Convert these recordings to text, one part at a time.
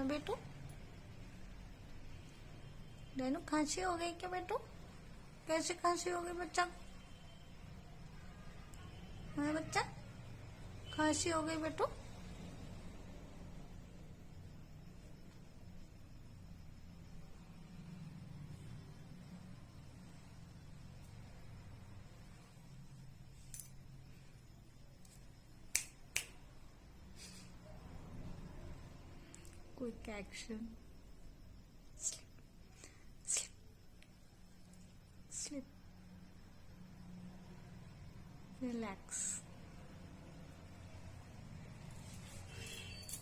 हाँ बेटू, डैनू खांसी हो गई क्या बेटू? कैसे खांसी हो गई बच्चा? हाँ बच्चा, खांसी हो गई बेटू? Quick action, slip slip, relax.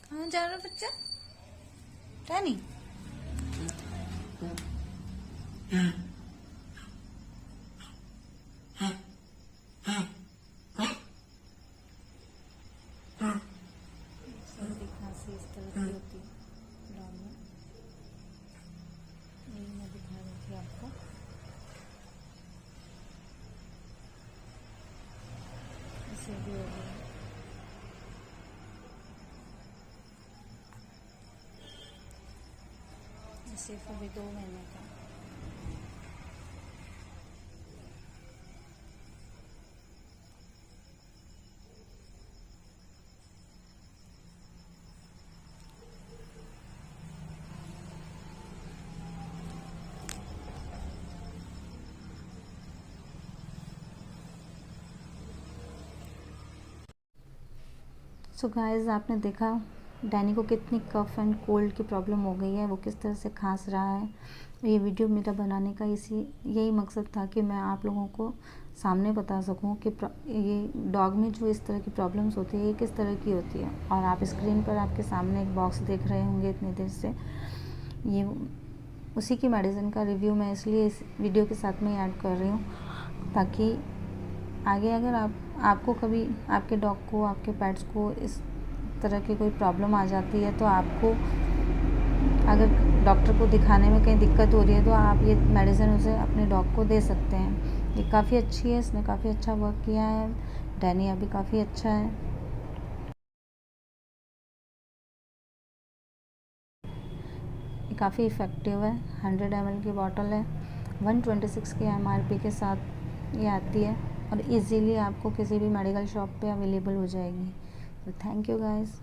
कहाँ जा रहा बच्चा? टैनी, सर्दी खांसी इस तरह की होती है डॉग में, यही मैं दिखा रही थी आपको। इसे भी हो गया। सिर्फ अभी 2 महीने का। सो गाइस, आपने देखा डैनी को कितनी कफ एंड कोल्ड की प्रॉब्लम हो गई है, वो किस तरह से खांस रहा है। ये वीडियो मेरा बनाने का यही मकसद था कि मैं आप लोगों को सामने बता सकूं कि ये डॉग में जो इस तरह की प्रॉब्लम्स होती है ये किस तरह की होती है। और आप स्क्रीन पर आपके सामने एक बॉक्स देख रहे होंगे इतनी देर से, ये उसी की मेडिसिन का रिव्यू मैं इसलिए इस वीडियो के साथ में ऐड कर रही हूँ, ताकि आगे अगर आपको कभी आपके डॉग को, आपके पेट्स को इस तरह की कोई प्रॉब्लम आ जाती है, तो आपको अगर डॉक्टर को दिखाने में कहीं दिक्कत हो रही है तो आप ये मेडिसिन उसे अपने डॉग को दे सकते हैं। ये काफ़ी अच्छी है, इसने काफ़ी अच्छा वर्क किया है। डैनी अभी काफ़ी अच्छा है। ये काफ़ी इफ़ेक्टिव है। 100 ml की बॉटल है, 126 के MRP के साथ ये आती है और इजीली आपको किसी भी मेडिकल शॉप पे अवेलेबल हो जाएगी। तो थैंक यू गाइस।